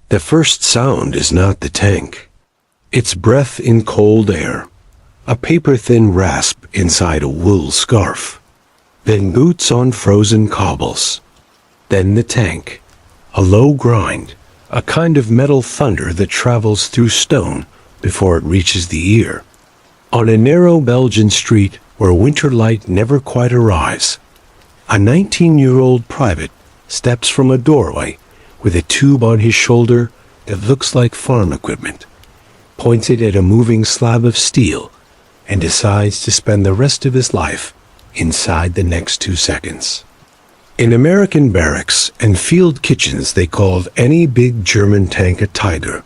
The first sound is not the tank. It's breath in cold air, a paper-thin rasp inside a wool scarf, then boots on frozen cobbles. Then the tank, a low grind, a kind of metal thunder that travels through stone before it reaches the ear. On a narrow Belgian street where winter light never quite arrives, a 19-year-old private steps from a doorway with a tube on his shoulder that looks like farm equipment, points it at a moving slab of steel, and decides to spend the rest of his life inside the next 2 seconds. In American barracks and field kitchens, they called any big German tank a tiger.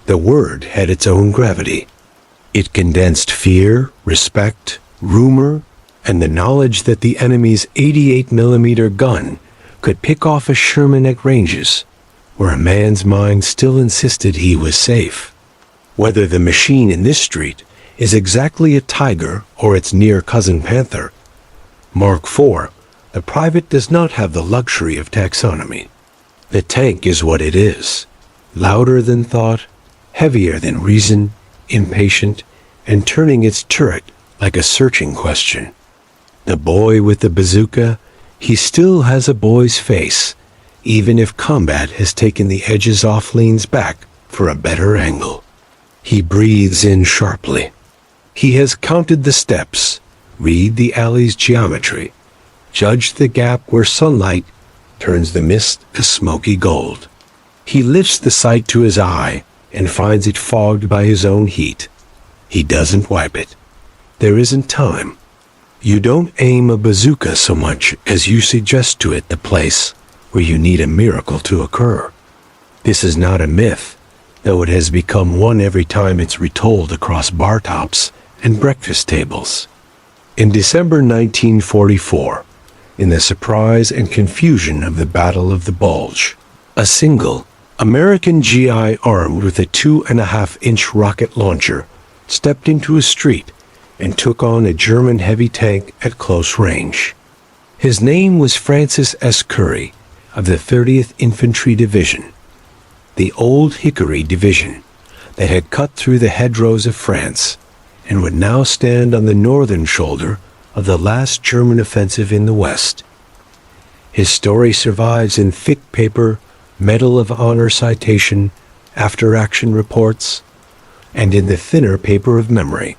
The word had its own gravity. It condensed fear, respect, rumor, and the knowledge that the enemy's 88mm gun could pick off a Sherman at ranges where a man's mind still insisted he was safe. Whether the machine in this street is exactly a tiger or its near cousin panther, Mark IV, the private, does not have the luxury of taxonomy. The tank is what it is, louder than thought, heavier than reason, impatient, and turning its turret like a searching question. The boy with the bazooka, he still has a boy's face, even if combat has taken the edges off, leans back for a better angle. He breathes in sharply. He has counted the steps, read the alley's geometry, judged the gap where sunlight turns the mist to smoky gold. He lifts the sight to his eye and finds it fogged by his own heat. He doesn't wipe it. There isn't time. You don't aim a bazooka so much as you suggest to it the place where you need a miracle to occur. This is not a myth, though it has become one every time it's retold across bar tops and breakfast tables. In December 1944, in the surprise and confusion of the Battle of the Bulge, a single American GI armed with a 2.5-inch rocket launcher stepped into a street and took on a German heavy tank at close range. His name was Francis S. Currey of the 30th Infantry Division, the old Hickory Division that had cut through the hedgerows of France and would now stand on the northern shoulder of the last German offensive in the West. His story survives in thick paper, Medal of Honor citation, after-action reports, and in the thinner paper of memory,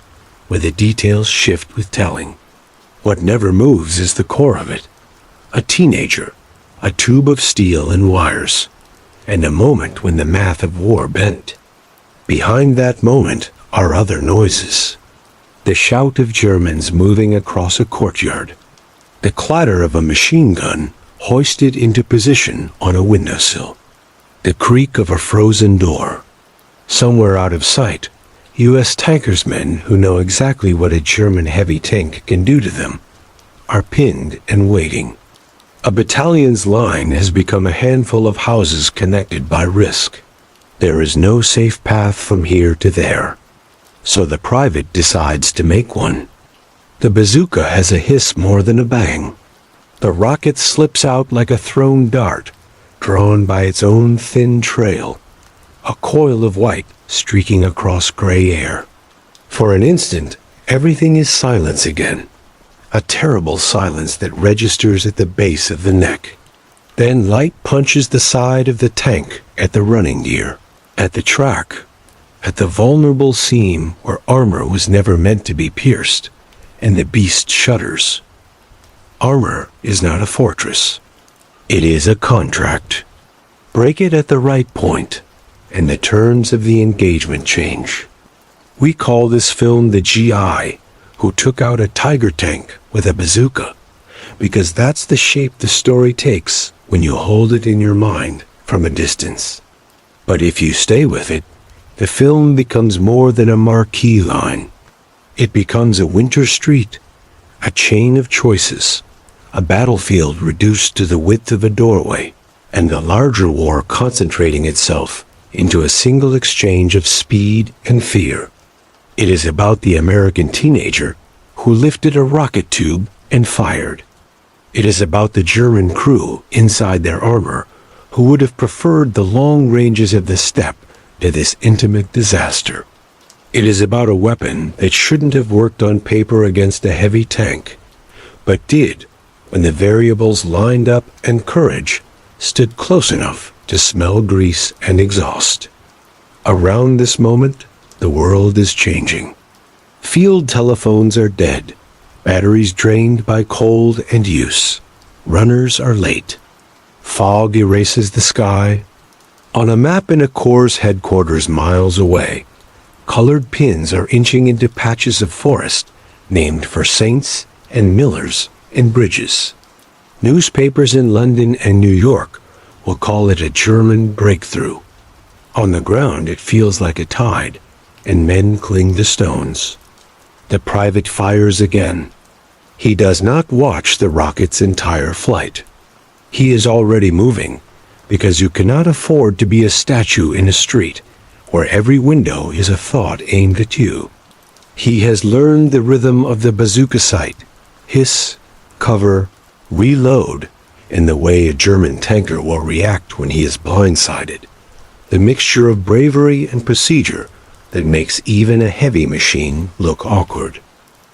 where the details shift with telling. What never moves is the core of it. A teenager, a tube of steel and wires, and a moment when the math of war bent. Behind that moment are other noises. The shout of Germans moving across a courtyard, the clatter of a machine gun hoisted into position on a windowsill, the creak of a frozen door. Somewhere out of sight, U.S. tankersmen who know exactly what a German heavy tank can do to them are pinned and waiting. A battalion's line has become a handful of houses connected by risk. There is no safe path from here to there, so the private decides to make one. The bazooka has a hiss more than a bang. The rocket slips out like a thrown dart, drawn by its own thin trail, a coil of white streaking across gray air. For an instant, everything is silence again, a terrible silence that registers at the base of the neck. Then light punches the side of the tank at the running gear, at the track, at the vulnerable seam where armor was never meant to be pierced, and the beast shudders. Armor is not a fortress. It is a contract. Break it at the right point, and the terms of the engagement change. We call this film the GI who took out a tiger tank with a bazooka, because that's the shape the story takes when you hold it in your mind from a distance. But if you stay with it, the film becomes more than a marquee line. It becomes a winter street, a chain of choices, a battlefield reduced to the width of a doorway, and the larger war concentrating itself into a single exchange of speed and fear. It is about the American teenager who lifted a rocket tube and fired. It is about the German crew inside their armor who would have preferred the long ranges of the steppe to this intimate disaster. It is about a weapon that shouldn't have worked on paper against a heavy tank, but did when the variables lined up and courage stood close enough to smell grease and exhaust. Around this moment, the world is changing. Field telephones are dead, batteries drained by cold and use. Runners are late. Fog erases the sky. On a map in a Corps headquarters miles away, colored pins are inching into patches of forest named for saints and millers and bridges. Newspapers in London and New York will call it a German breakthrough. On the ground, it feels like a tide, and men cling to stones. The private fires again. He does not watch the rocket's entire flight. He is already moving, because you cannot afford to be a statue in a street where every window is a thought aimed at you. He has learned the rhythm of the bazooka sight: hiss, cover, reload, in the way a German tanker will react when he is blindsided. The mixture of bravery and procedure that makes even a heavy machine look awkward.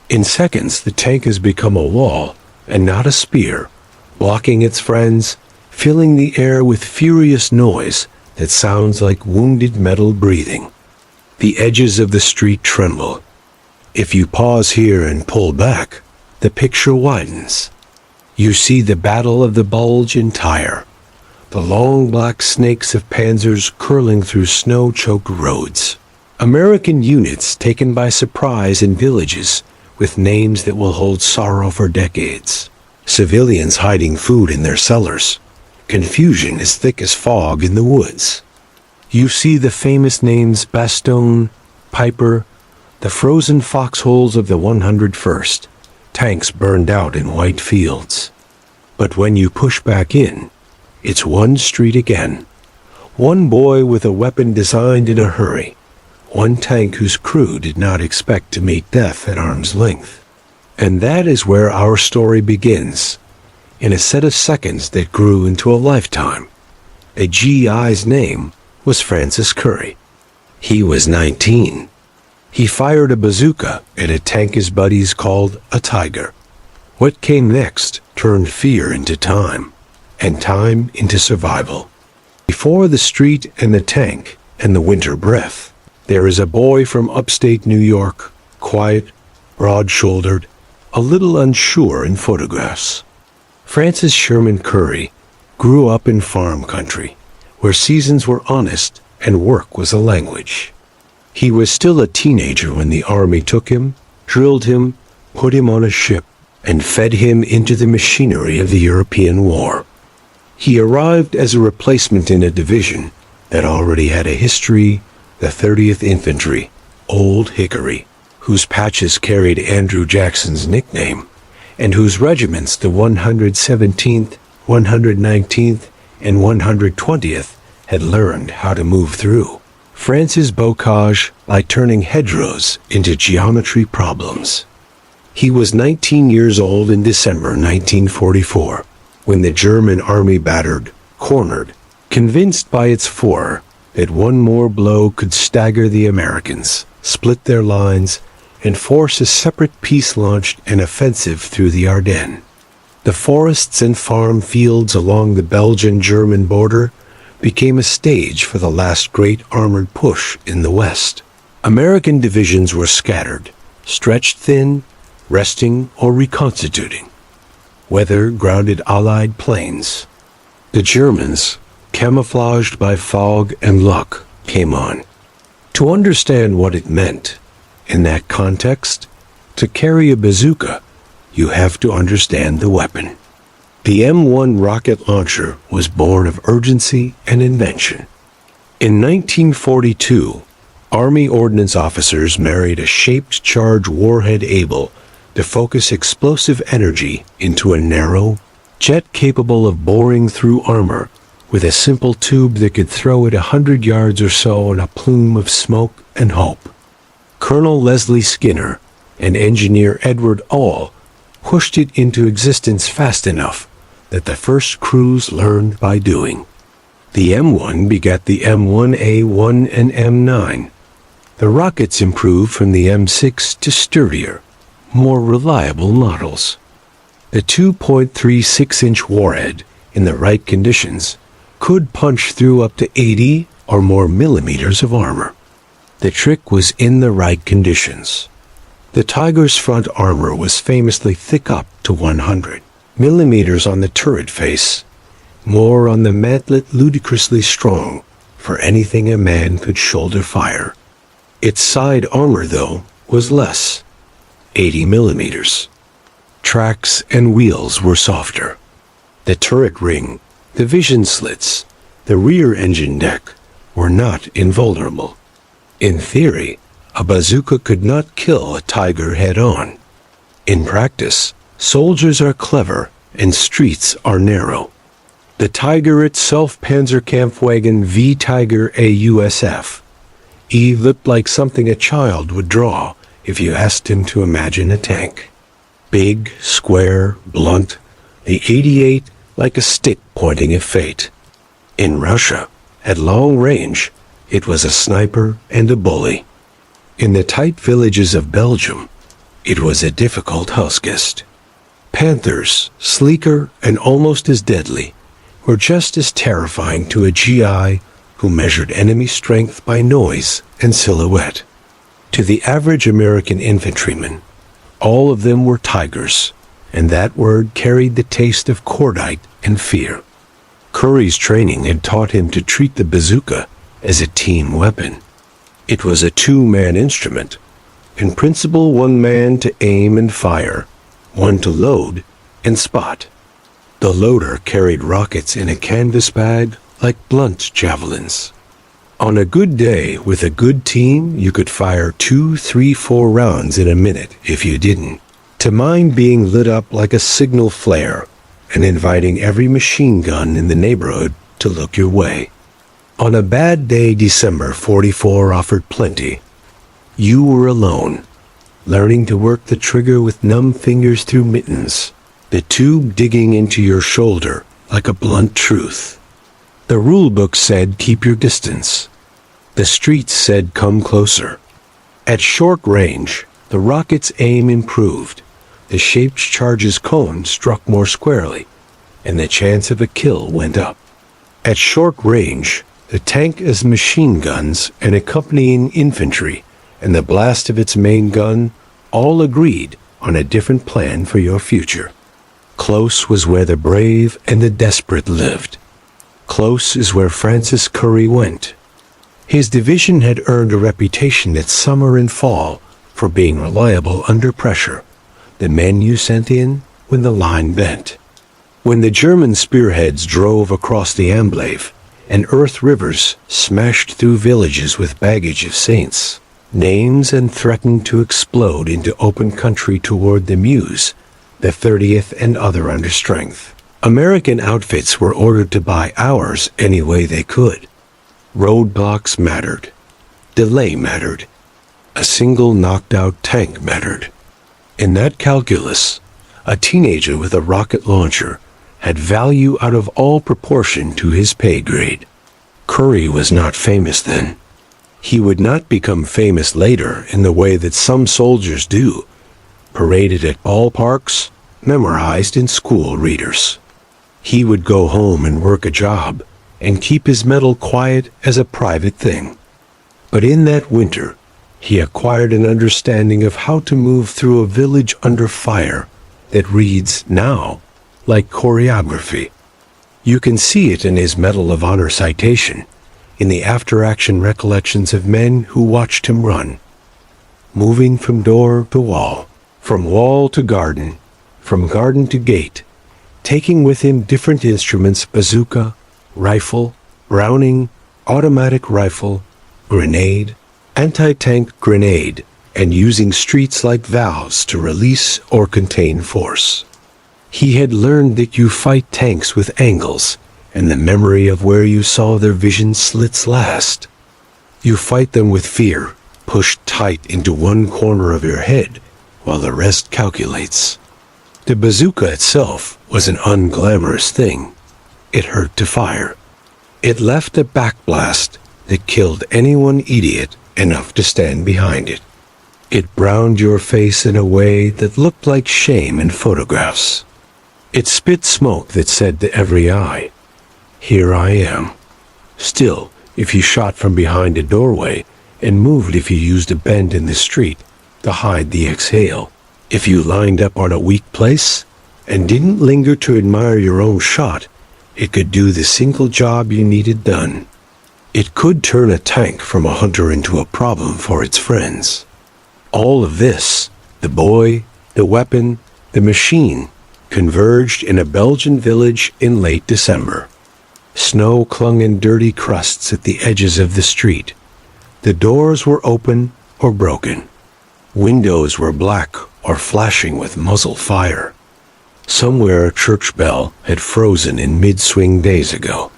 In seconds, the tank has become a wall and not a spear, blocking its friends, filling the air with furious noise that sounds like wounded metal breathing. The edges of the street tremble. If you pause here and pull back, the picture widens. You see the battle of the Bulge entire, the long black snakes of panzers curling through snow-choked roads. American units taken by surprise in villages with names that will hold sorrow for decades. Civilians hiding food in their cellars. Confusion as thick as fog in the woods. You see the famous names Bastogne, Piper, the frozen foxholes of the 101st, tanks burned out in white fields. But when you push back in, it's one street again. One boy with a weapon designed in a hurry. One tank whose crew did not expect to meet death at arm's length. And that is where our story begins, in a set of seconds that grew into a lifetime. A GI's name was Francis Currey. He was 19. He fired a bazooka at a tank his buddies called a tiger. What came next turned fear into time, and time into survival. Before the street and the tank and the winter breath, there is a boy from upstate New York, quiet, broad-shouldered, a little unsure in photographs. Francis Sherman Currey grew up in farm country, where seasons were honest and work was a language. He was still a teenager when the army took him, drilled him, put him on a ship, and fed him into the machinery of the European War. He arrived as a replacement in a division that already had a history, the 30th Infantry, Old Hickory, whose patches carried Andrew Jackson's nickname, and whose regiments, the 117th, 119th, and 120th, had learned how to move through. France's bocage like turning hedgerows into geometry problems. He was 19 years old in December 1944, when the German army battered, cornered, convinced by its Führer that one more blow could stagger the Americans, split their lines, and force a separate peace-launched an offensive through the Ardennes. The forests and farm fields along the Belgian-German border became a stage for the last great armored push in the West. American divisions were scattered, stretched thin, resting or reconstituting. Weather grounded Allied planes. The Germans, camouflaged by fog and luck, came on. To understand what it meant, in that context, to carry a bazooka, you have to understand the weapon. The M1 rocket launcher was born of urgency and invention. In 1942, Army Ordnance officers married a shaped charge warhead able to focus explosive energy into a narrow jet capable of boring through armor with a simple tube that could throw it 100 yards or so in a plume of smoke and hope. Colonel Leslie Skinner and engineer Edward All pushed it into existence fast enough that the first crews learned by doing. The M1 begat the M1A1 and M9. The rockets improved from the M6 to sturdier, more reliable models. The 2.36-inch warhead, in the right conditions, could punch through up to 80 or more millimeters of armor. The trick was in the right conditions. The Tiger's front armor was famously thick up to 100 millimeters on the turret face, more on the mantlet ludicrously strong for anything a man could shoulder fire. Its side armor, though, was less, 80 millimeters. Tracks and wheels were softer. The turret ring, the vision slits, the rear engine deck were not invulnerable. In theory, a bazooka could not kill a Tiger head-on. In practice, soldiers are clever and streets are narrow. The Tiger itself, Panzerkampfwagen V Tiger AUSF, looked like something a child would draw if you asked him to imagine a tank. Big, square, blunt, the 88 like a stick pointing at fate. In Russia, at long range, it was a sniper and a bully. In the tight villages of Belgium, it was a difficult house guest. Panthers, sleeker and almost as deadly, were just as terrifying to a GI who measured enemy strength by noise and silhouette. To the average American infantryman, all of them were Tigers, and that word carried the taste of cordite and fear. Currey's training had taught him to treat the bazooka as a team weapon. It was a two-man instrument. In principle, one man to aim and fire, one to load and spot. The loader carried rockets in a canvas bag like blunt javelins. On a good day with a good team, you could fire 2, 3, 4 rounds in a minute if you didn't, to mind being lit up like a signal flare and inviting every machine gun in the neighborhood to look your way. On a bad day, December 44 offered plenty. You were alone, learning to work the trigger with numb fingers through mittens, the tube digging into your shoulder like a blunt truth. The rule book said keep your distance. The streets said come closer. At short range, the rocket's aim improved. The shaped charge's cone struck more squarely, and the chance of a kill went up. At short range, the tank-as machine guns and accompanying infantry and the blast of its main gun all agreed on a different plan for your future. Close was where the brave and the desperate lived. Close is where Francis Currey went. His division had earned a reputation that summer and fall for being reliable under pressure, the men you sent in when the line bent. When the German spearheads drove across the Amblave, and earth rivers smashed through villages with baggage of saints, names and threatened to explode into open country toward the Meuse, the 30th and other under strength. American outfits were ordered to buy hours any way they could. Roadblocks mattered. Delay mattered. A single knocked-out tank mattered. In that calculus, a teenager with a rocket launcher had value out of all proportion to his pay grade. Currey was not famous then. He would not become famous later in the way that some soldiers do, paraded at ballparks, memorized in school readers. He would go home and work a job and keep his medal quiet as a private thing. But in that winter, he acquired an understanding of how to move through a village under fire that reads now like choreography. You can see it in his Medal of Honor citation, in the after-action recollections of men who watched him run, moving from door to wall, from wall to garden, from garden to gate, taking with him different instruments: bazooka, rifle, Browning, automatic rifle, grenade, anti-tank grenade, and using streets like valves to release or contain force. He had learned that you fight tanks with angles and the memory of where you saw their vision slits last. You fight them with fear, pushed tight into one corner of your head while the rest calculates. The bazooka itself was an unglamorous thing. It hurt to fire. It left a backblast that killed anyone idiot enough to stand behind it. It browned your face in a way that looked like shame in photographs. It spit smoke that said to every eye, "Here I am." Still, if you shot from behind a doorway and moved if you used a bend in the street to hide the exhale, if you lined up on a weak place and didn't linger to admire your own shot, it could do the single job you needed done. It could turn a tank from a hunter into a problem for its friends. All of this, the boy, the weapon, the machine, converged in a Belgian village in late December. Snow clung in dirty crusts at the edges of the street. The doors were open or broken. Windows were black or flashing with muzzle fire. Somewhere a church bell had frozen in mid-swing days ago.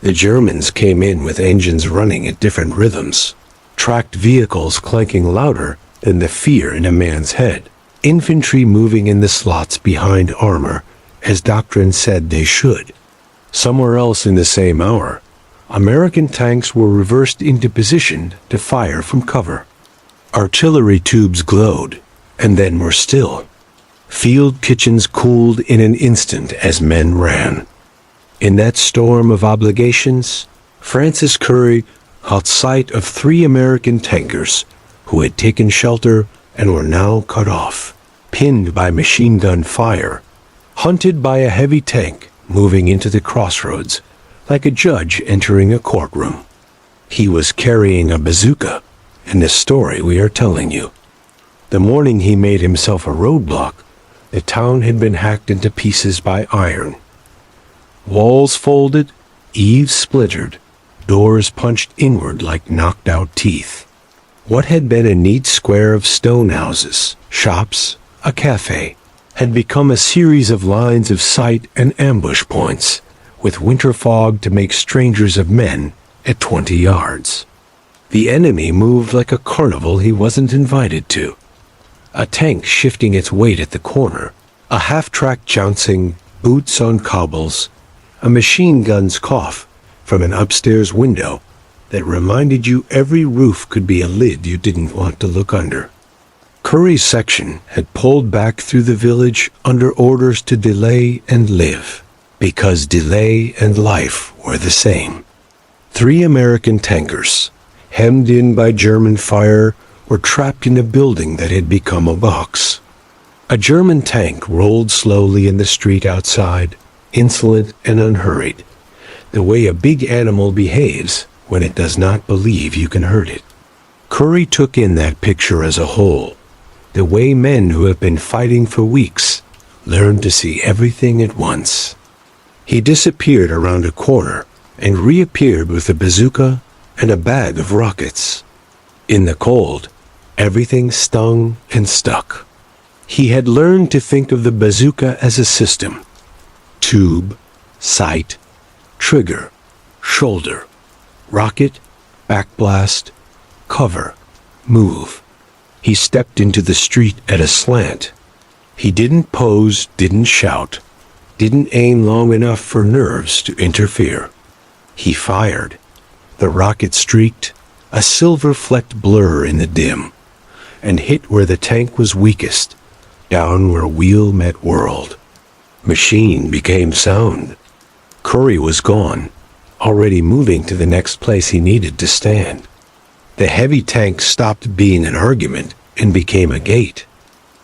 The Germans came in with engines running at different rhythms, tracked vehicles clanking louder than the fear in a man's head, infantry moving in the slots behind armor as doctrine said they should. Somewhere else in the same hour, American tanks were reversed into position to fire from cover. Artillery tubes glowed, and then were still. Field kitchens cooled in an instant as men ran. In that storm of obligations, Francis Currey caught sight of 3 American tankers who had taken shelter and were now cut off, pinned by machine gun fire, hunted by a heavy tank moving into the crossroads like a judge entering a courtroom. He was carrying a bazooka in the story we are telling you. The morning he made himself a roadblock, the town had been hacked into pieces by iron. Walls folded, eaves splintered, doors punched inward like knocked-out teeth. What had been a neat square of stone houses, shops, a cafe, had become a series of lines of sight and ambush points, with winter fog to make strangers of men at 20 yards. The enemy moved like a carnival he wasn't invited to. A tank shifting its weight at the corner, a half-track jouncing, boots on cobbles, a machine gun's cough from an upstairs window that reminded you every roof could be a lid you didn't want to look under. Currey's section had pulled back through the village under orders to delay and live, because delay and life were the same. 3 American tankers, hemmed in by German fire, were trapped in a building that had become a box. A German tank rolled slowly in the street outside, insolent and unhurried, the way a big animal behaves when it does not believe you can hurt it. Currey took in that picture as a whole, the way men who have been fighting for weeks learn to see everything at once. He disappeared around a corner and reappeared with a bazooka and a bag of rockets. In the cold, everything stung and stuck. He had learned to think of the bazooka as a system. Tube, sight, trigger, shoulder, rocket, backblast, cover, move. He stepped into the street at a slant. He didn't pose, didn't shout, didn't aim long enough for nerves to interfere. He fired. The rocket streaked, a silver-flecked blur in the dim, and hit where the tank was weakest, down where wheel met world. Machine became sound. Currey was gone, already moving to the next place he needed to stand. The heavy tank stopped being an argument and became a gate.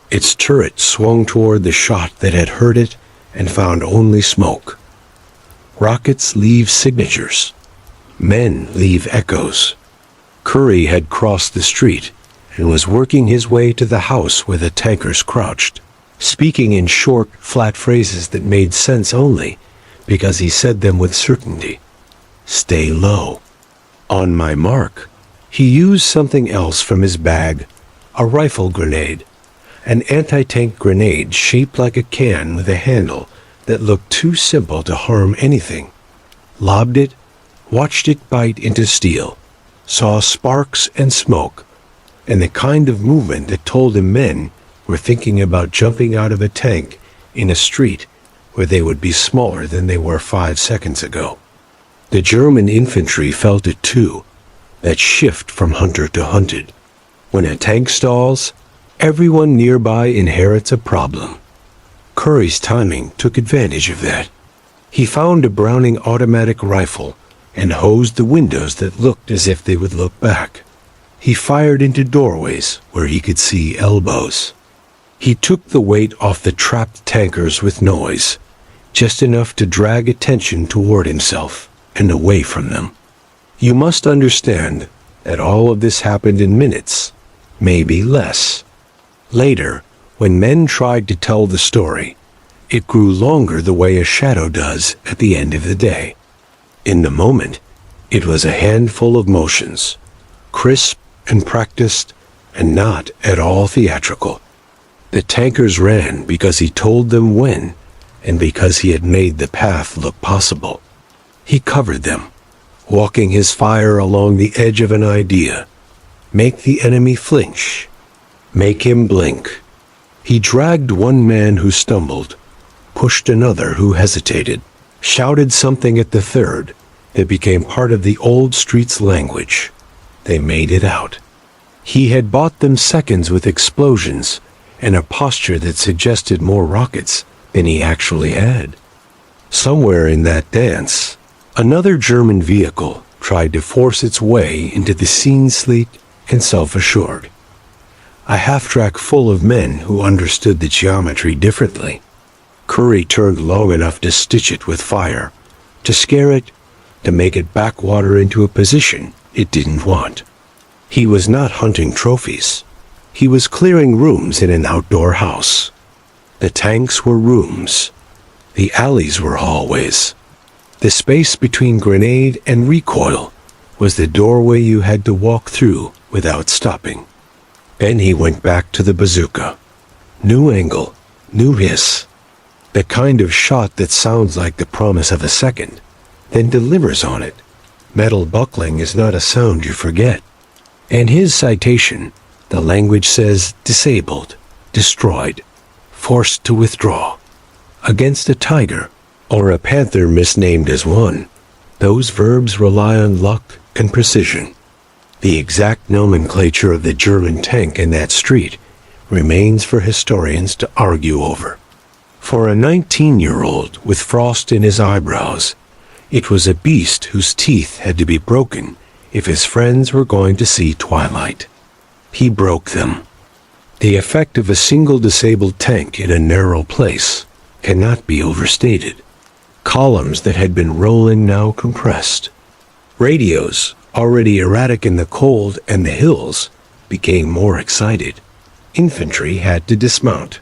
Its turret swung toward the shot that had hurt it and found only smoke. Rockets leave signatures. Men leave echoes. Currey had crossed the street and was working his way to the house where the tankers crouched, speaking in short, flat phrases that made sense only because he said them with certainty. Stay low. On my mark. He used something else from his bag, a rifle grenade, an anti-tank grenade shaped like a can with a handle that looked too simple to harm anything. Lobbed it, watched it bite into steel, saw sparks and smoke, and the kind of movement that told him men were thinking about jumping out of a tank in a street where they would be smaller than they were 5 seconds ago. The German infantry felt it too, that shift from hunter to hunted. When a tank stalls, everyone nearby inherits a problem. Currey's timing took advantage of that. He found a Browning automatic rifle and hosed the windows that looked as if they would look back. He fired into doorways where he could see elbows. He took the weight off the trapped tankers with noise, just enough to drag attention toward himself and away from them. You must understand that all of this happened in minutes, maybe less. Later, when men tried to tell the story, it grew longer the way a shadow does at the end of the day. In the moment, it was a handful of motions, crisp and practiced, and not at all theatrical. The tankers ran because he told them when, and because he had made the path look possible. He covered them, walking his fire along the edge of an idea. Make the enemy flinch. Make him blink. He dragged one man who stumbled, pushed another who hesitated, shouted something at the third that became part of the old street's language. They made it out. He had bought them seconds with explosions and a posture that suggested more rockets than he actually had. Somewhere in that dance, another German vehicle tried to force its way into the scene sleek and self-assured. A half-track full of men who understood the geometry differently. Currey turned long enough to stitch it with fire, to scare it, to make it backwater into a position it didn't want. He was not hunting trophies. He was clearing rooms in an outdoor house. The tanks were rooms. The alleys were hallways. The space between grenade and recoil was the doorway you had to walk through without stopping. Then he went back to the bazooka. New angle, new hiss. The kind of shot that sounds like the promise of a second, then delivers on it. Metal buckling is not a sound you forget. And his citation, the language says disabled, destroyed, forced to withdraw. Against a tiger, or a panther misnamed as one, those verbs rely on luck and precision. The exact nomenclature of the German tank in that street remains for historians to argue over. For a 19-year-old with frost in his eyebrows, it was a beast whose teeth had to be broken if his friends were going to see twilight. He broke them. The effect of a single disabled tank in a narrow place cannot be overstated. Columns that had been rolling now compressed. Radios, already erratic in the cold and the hills, became more excited. Infantry had to dismount.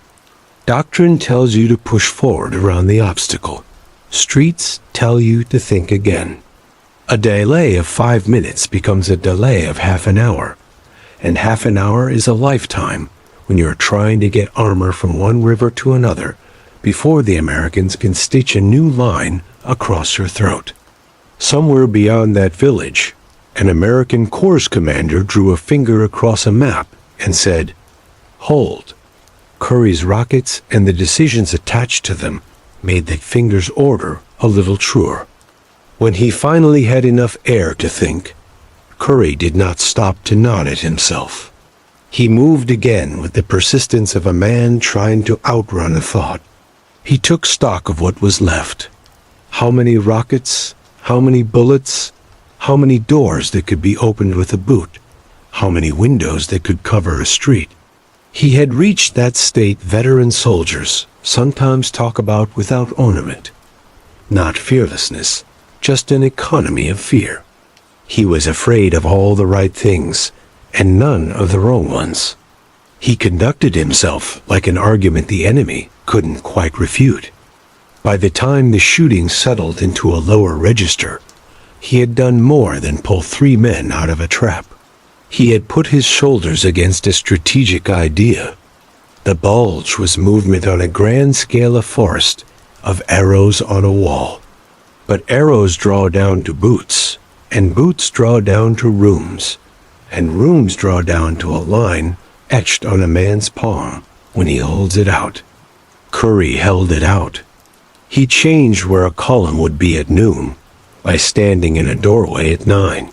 Doctrine tells you to push forward around the obstacle. Streets tell you to think again. A delay of 5 minutes becomes a delay of half an hour, and half an hour is a lifetime when you're trying to get armor from one river to another before the Americans can stitch a new line across your throat. Somewhere beyond that village, an American Corps commander drew a finger across a map and said, "Hold." Currey's rockets and the decisions attached to them made that finger's order a little truer. When he finally had enough air to think, Currey did not stop to nod at himself. He moved again with the persistence of a man trying to outrun a thought. He took stock of what was left. How many rockets? How many bullets? How many doors that could be opened with a boot? How many windows that could cover a street? He had reached that state veteran soldiers sometimes talk about without ornament. Not fearlessness, just an economy of fear. He was afraid of all the right things, and none of the wrong ones. He conducted himself like an argument the enemy couldn't quite refute. By the time the shooting settled into a lower register, he had done more than pull 3 men out of a trap. He had put his shoulders against a strategic idea. The Bulge was movement on a grand scale of forest, of arrows on a wall. But arrows draw down to boots, and boots draw down to rooms, and rooms draw down to a line etched on a man's palm when he holds it out. Currey held it out. He changed where a column would be at noon, by standing in a doorway at 9.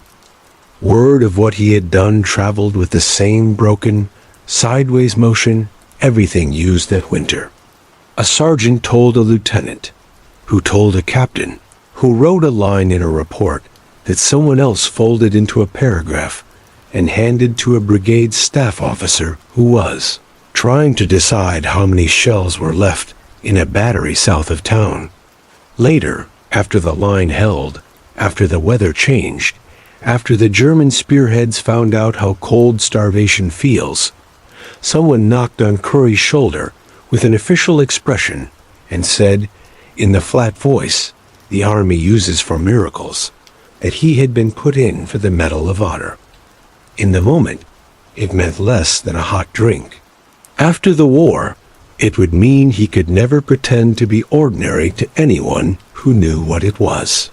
Word of what he had done traveled with the same broken, sideways motion everything used that winter. A sergeant told a lieutenant, who told a captain, who wrote a line in a report that someone else folded into a paragraph and handed to a brigade staff officer who was trying to decide how many shells were left in a battery south of town. Later, after the line held, after the weather changed, after the German spearheads found out how cold starvation feels, someone knocked on Currey's shoulder with an official expression and said, in the flat voice the army uses for miracles, that he had been put in for the Medal of Honor. In the moment, it meant less than a hot drink. After the war, it would mean he could never pretend to be ordinary to anyone who knew what it was.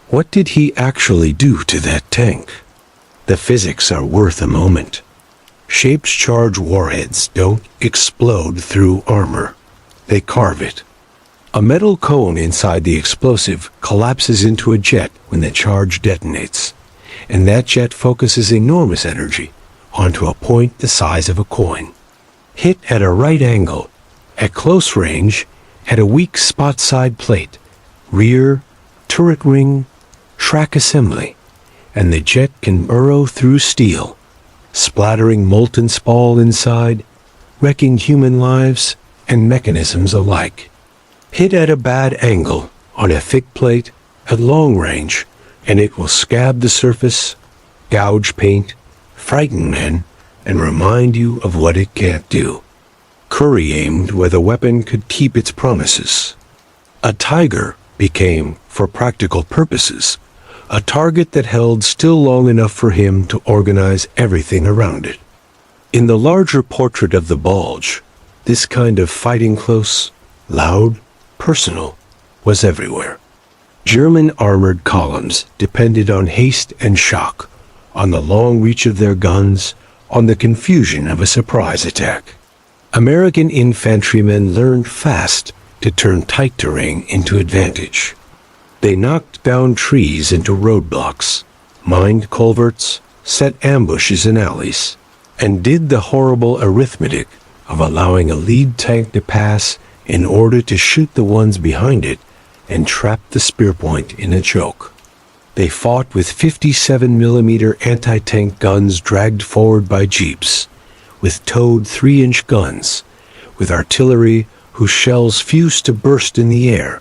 What did he actually do to that tank? The physics are worth a moment. Shaped charge warheads don't explode through armor. They carve it. A metal cone inside the explosive collapses into a jet when the charge detonates, and that jet focuses enormous energy onto a point the size of a coin. Hit at a right angle, at close range, at a weak spot side plate, rear, turret ring, track assembly, and the jet can burrow through steel, splattering molten spall inside, wrecking human lives and mechanisms alike. Hit at a bad angle, on a thick plate, at long range, and it will scab the surface, gouge paint, frighten men, and remind you of what it can't do. Currey aimed where the weapon could keep its promises. A Tiger became, for practical purposes, a target that held still long enough for him to organize everything around it. In the larger portrait of the Bulge, this kind of fighting close, loud, personal, was everywhere. German armored columns depended on haste and shock, on the long reach of their guns, on the confusion of a surprise attack. American infantrymen learned fast to turn tight terrain into advantage. They knocked down trees into roadblocks, mined culverts, set ambushes in alleys, and did the horrible arithmetic of allowing a lead tank to pass in order to shoot the ones behind it and trap the spear point in a choke. They fought with 57mm anti-tank guns dragged forward by jeeps, with towed 3-inch guns, with artillery whose shells fused to burst in the air,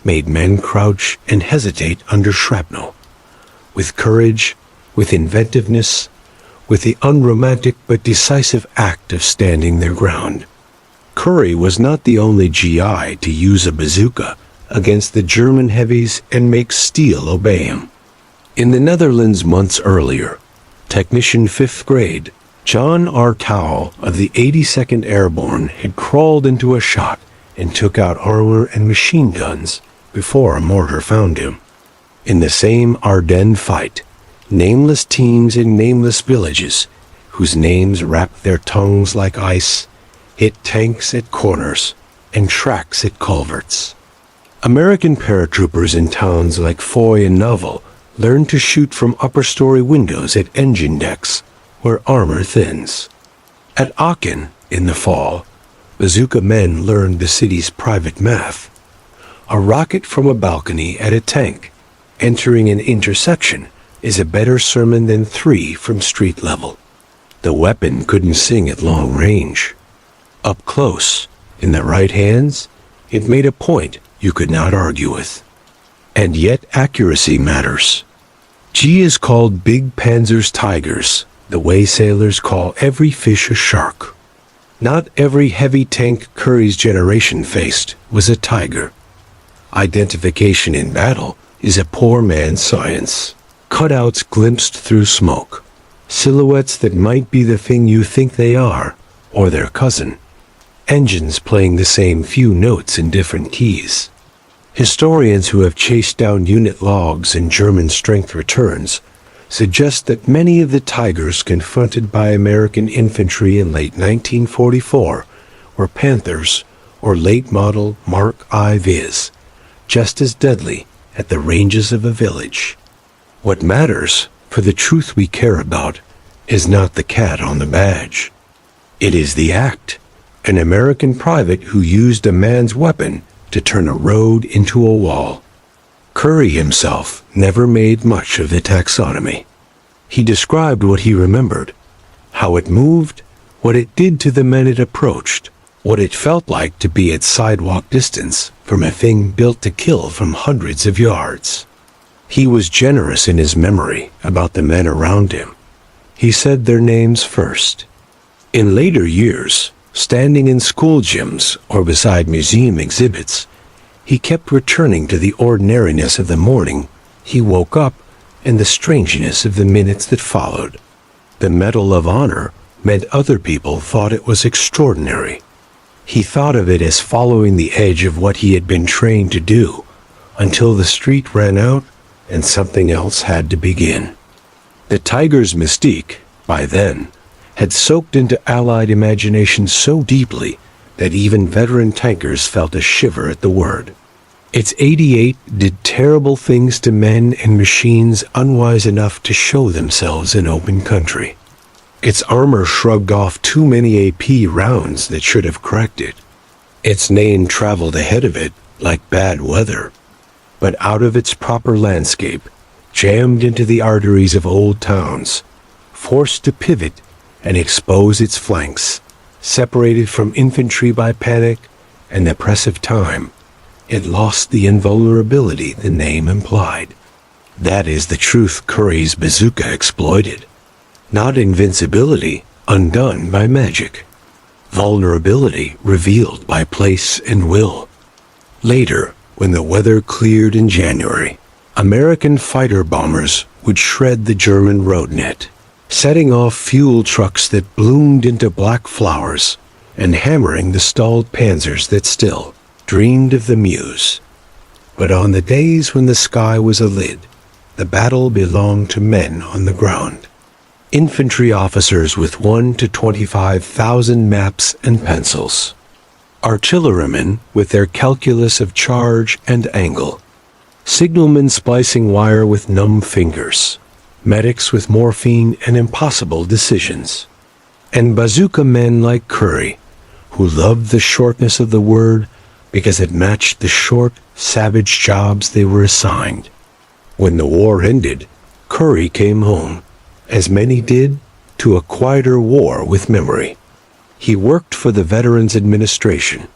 made men crouch and hesitate under shrapnel, with courage, with inventiveness, with the unromantic but decisive act of standing their ground. Currey was not the only GI to use a bazooka against the German heavies and make steel obey him. In the Netherlands months earlier, technician 5th grade John R. Towle of the 82nd Airborne had crawled into a shot and took out armor and machine guns before a mortar found him. In the same Ardennes fight, nameless teams in nameless villages, whose names wrapped their tongues like ice, hit tanks at corners and tracks at culverts. American paratroopers in towns like Foy and Novel learned to shoot from upper-story windows at engine decks, where armor thins. At Aachen, in the fall, bazooka men learned the city's private math. A rocket from a balcony at a tank entering an intersection is a better sermon than 3 from street level. The weapon couldn't sing at long range. Up close, in the right hands, it made a point you could not argue with. And yet accuracy matters. G is called Big Panzer's tigers, the way sailors call every fish a shark. Not every heavy tank Currey's generation faced was a tiger. Identification in battle is a poor man's science. Cutouts glimpsed through smoke. Silhouettes that might be the thing you think they are, or their cousin. Engines playing the same few notes in different keys. Historians who have chased down unit logs and German strength returns suggest that many of the tigers confronted by American infantry in late 1944 were Panthers or late model Mark I Viz, just as deadly at the ranges of a village. What matters, for the truth we care about, is not the cat on the badge. It is the act, an American private who used a man's weapon to turn a road into a wall. Currey himself never made much of the taxonomy. He described what he remembered, how it moved, what it did to the men it approached, what it felt like to be at sidewalk distance from a thing built to kill from hundreds of yards. He was generous in his memory about the men around him. He said their names first. In later years, standing in school gyms or beside museum exhibits, he kept returning to the ordinariness of the morning he woke up and the strangeness of the minutes that followed. The Medal of Honor meant other people thought it was extraordinary. He thought of it as following the edge of what he had been trained to do until the street ran out and something else had to begin. The Tiger's mystique, by then, had soaked into Allied imagination so deeply that even veteran tankers felt a shiver at the word. Its 88 did terrible things to men and machines unwise enough to show themselves in open country. Its armor shrugged off too many AP rounds that should have cracked it. Its name traveled ahead of it like bad weather, but out of its proper landscape, jammed into the arteries of old towns, forced to pivot and expose its flanks, separated from infantry by panic and the press of time, it lost the invulnerability the name implied. That is the truth Currey's Bazooka exploited. Not invincibility undone by magic. Vulnerability revealed by place and will. Later, when the weather cleared in January, American fighter bombers would shred the German road net, setting off fuel trucks that bloomed into black flowers and hammering the stalled panzers that still dreamed of the Meuse. But on the days when the sky was a lid, the battle belonged to men on the ground. Infantry officers with 1 to 25,000 maps and pencils. Artillerymen with their calculus of charge and angle. Signalmen splicing wire with numb fingers. Medics with morphine and impossible decisions. And bazooka men like Currey, who loved the shortness of the word because it matched the short, savage jobs they were assigned. When the war ended, Currey came home, as many did, to a quieter war with memory. He worked for the Veterans Administration,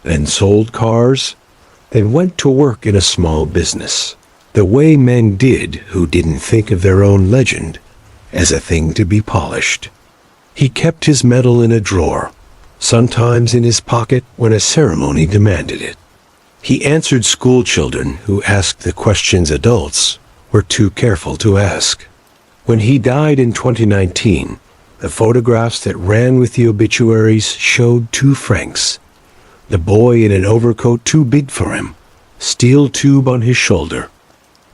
then sold cars, then went to work in a small business, the way men did who didn't think of their own legend as a thing to be polished. He kept his medal in a drawer, sometimes in his pocket when a ceremony demanded it. He answered school children who asked the questions adults were too careful to ask. When he died in 2019, the photographs that ran with the obituaries showed two Franks. The boy in an overcoat too big for him, steel tube on his shoulder,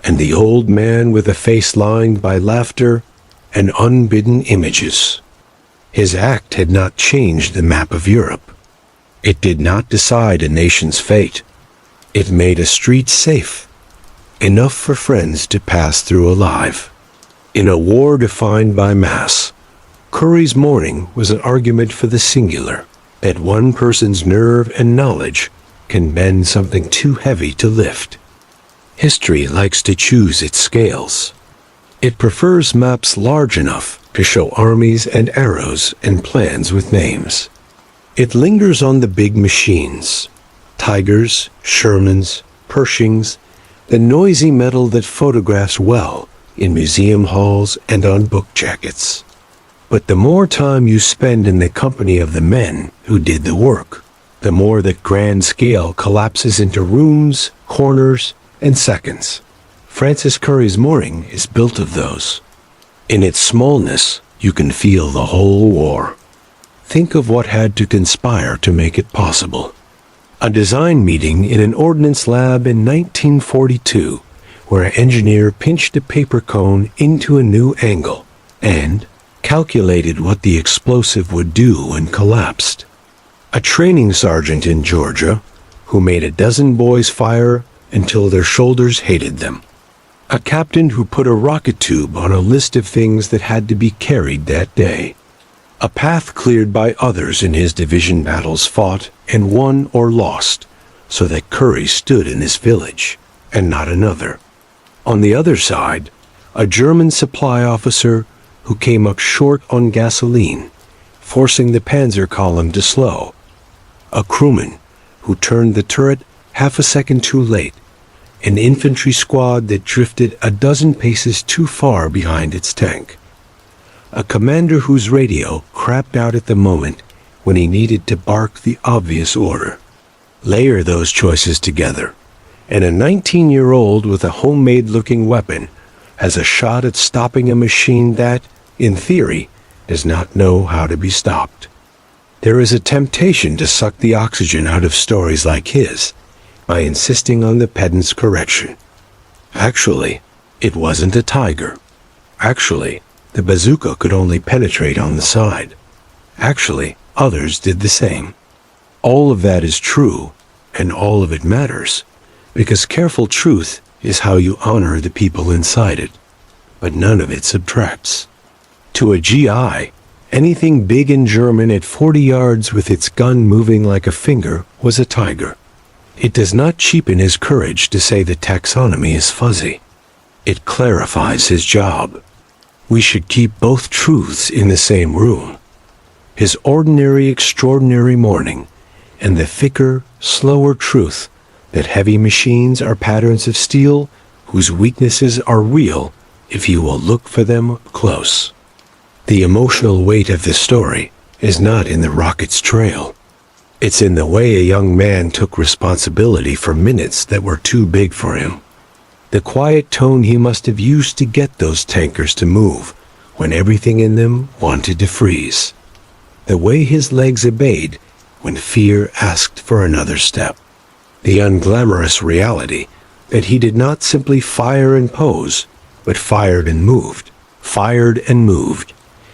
and the old man with a face lined by laughter and unbidden images. His act had not changed the map of Europe. It did not decide a nation's fate. It made a street safe, enough for friends to pass through alive. In a war defined by mass, Currey's mourning was an argument for the singular, that one person's nerve and knowledge can bend something too heavy to lift. History likes to choose its scales. It prefers maps large enough to show armies and arrows and plans with names. It lingers on the big machines, Tigers, Shermans, Pershings, the noisy metal that photographs well in museum halls and on book jackets. But the more time you spend in the company of the men who did the work, the more that grand scale collapses into rooms, corners, and seconds. Francis Currey's mourning is built of those. In its smallness, you can feel the whole war. Think of what had to conspire to make it possible. A design meeting in an ordnance lab in 1942, where an engineer pinched a paper cone into a new angle and calculated what the explosive would do when collapsed. A training sergeant in Georgia, who made a dozen boys fire until their shoulders hated them. A captain who put a rocket tube on a list of things that had to be carried that day. A path cleared by others in his division battles fought and won or lost, so that Currey stood in this village and not another. On the other side, a German supply officer who came up short on gasoline, forcing the panzer column to slow. A crewman who turned the turret half a second too late. An infantry squad that drifted a dozen paces too far behind its tank. A commander whose radio crapped out at the moment when he needed to bark the obvious order. Layer those choices together, and a 19-year-old with a homemade-looking weapon has a shot at stopping a machine that, in theory, does not know how to be stopped. There is a temptation to suck the oxygen out of stories like his by insisting on the pedant's correction. Actually, it wasn't a tiger. Actually, the bazooka could only penetrate on the side. Actually, others did the same. All of that is true, and all of it matters, because careful truth is how you honor the people inside it, but none of it subtracts. To a GI, anything big and German at 40 yards with its gun moving like a finger was a tiger. It does not cheapen his courage to say the taxonomy is fuzzy. It clarifies his job. We should keep both truths in the same room. His ordinary, extraordinary morning, and the thicker, slower truth that heavy machines are patterns of steel whose weaknesses are real if you will look for them close. The emotional weight of the story is not in the rocket's trail. It's in the way a young man took responsibility for minutes that were too big for him. The quiet tone he must have used to get those tankers to move when everything in them wanted to freeze. The way his legs obeyed when fear asked for another step. The unglamorous reality that he did not simply fire and pose, but fired and moved,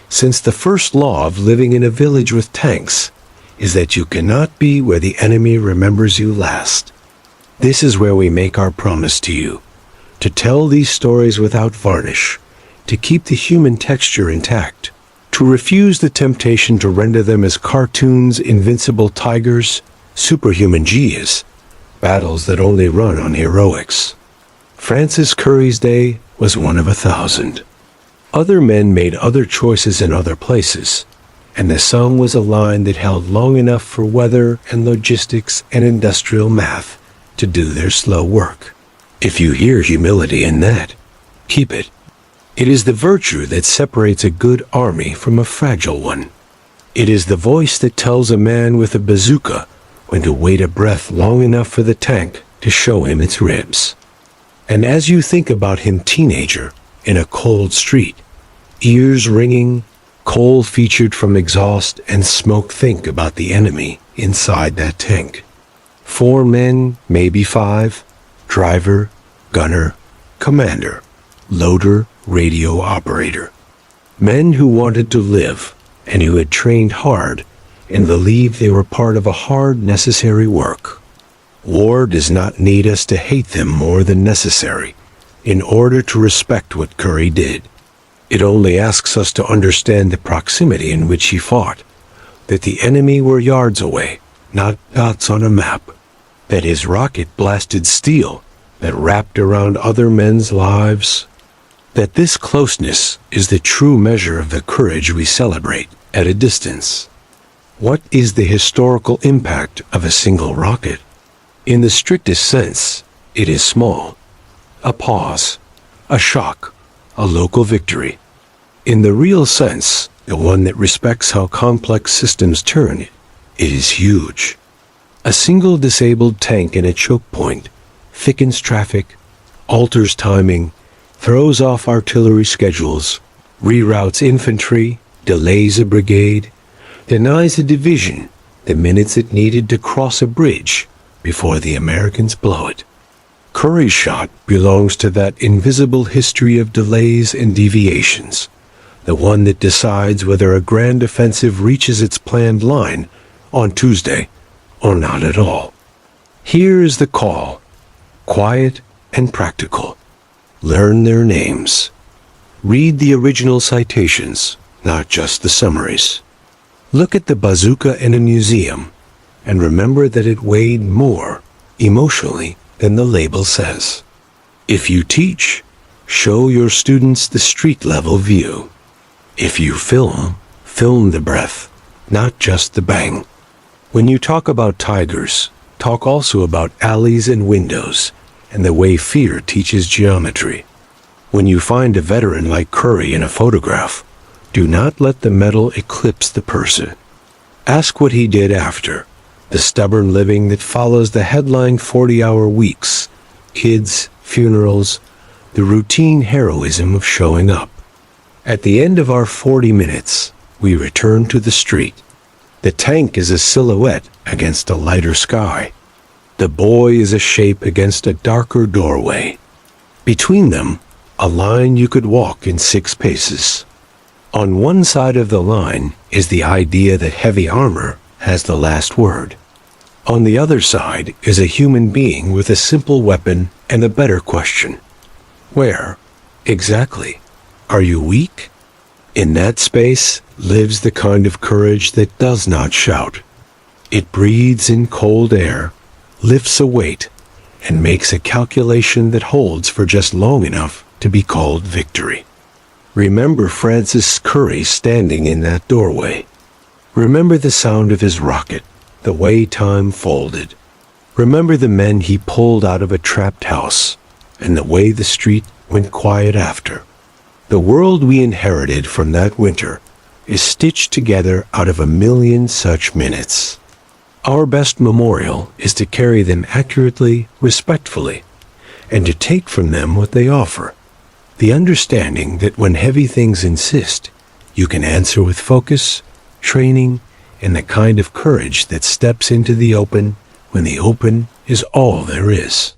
since the first law of living in a village with tanks is that you cannot be where the enemy remembers you last. This is where we make our promise to you, to tell these stories without varnish, to keep the human texture intact, to refuse the temptation to render them as cartoons, invincible tigers, superhuman G's, battles that only run on heroics. Francis Currey's day was one of 1,000. Other men made other choices in other places, and the sun was a line that held long enough for weather and logistics and industrial math to do their slow work. If you hear humility in that, keep it. It is the virtue that separates a good army from a fragile one. It is the voice that tells a man with a bazooka when to wait a breath long enough for the tank to show him its ribs. And as you think about him, teenager, in a cold street, ears ringing, coal featured from exhaust and smoke, think about the enemy inside that tank. 4 men, maybe 5, driver, gunner, commander, loader, radio operator. Men who wanted to live and who had trained hard and believed they were part of a hard, necessary work. War does not need us to hate them more than necessary in order to respect what Currey did. It only asks us to understand the proximity in which he fought, that the enemy were yards away, not dots on a map, that his rocket blasted steel that wrapped around other men's lives, that this closeness is the true measure of the courage we celebrate at a distance. What is the historical impact of a single rocket? In the strictest sense, it is small. A pause, a shock, a local victory. In the real sense, the one that respects how complex systems turn, it is huge. A single disabled tank in a choke point thickens traffic, alters timing, throws off artillery schedules, reroutes infantry, delays a brigade, denies a division the minutes it needed to cross a bridge before the Americans blow it. Currey's shot belongs to that invisible history of delays and deviations, the one that decides whether a grand offensive reaches its planned line on Tuesday or not at all. Here is the call. quiet and practical. Learn their names. Read the original citations, not just the summaries. Look at the bazooka in a museum and remember that it weighed more emotionally than the label says. If you teach, show your students the street-level view. If you film, film the breath, not just the bang. When you talk about tigers, talk also about alleys and windows and the way fear teaches geometry. When you find a veteran like Currey in a photograph, do not let the medal eclipse the person. Ask what he did after, the stubborn living that follows the headline 40-hour weeks, kids, funerals, the routine heroism of showing up. At the end of our 40 minutes, we return to the street. The tank is a silhouette against a lighter sky. The boy is a shape against a darker doorway. Between them, a line you could walk in 6 paces. On one side of the line is the idea that heavy armor has the last word. On the other side is a human being with a simple weapon and a better question. Where, exactly, are you weak? In that space lives the kind of courage that does not shout. It breathes in cold air, lifts a weight, and makes a calculation that holds for just long enough to be called victory. Remember Francis Currey standing in that doorway. Remember the sound of his rocket, the way time folded. Remember the men he pulled out of a trapped house, and the way the street went quiet after. The world we inherited from that winter is stitched together out of 1,000,000 such minutes. Our best memorial is to carry them accurately, respectfully, and to take from them what they offer. The understanding that when heavy things insist, you can answer with focus, training, and the kind of courage that steps into the open when the open is all there is.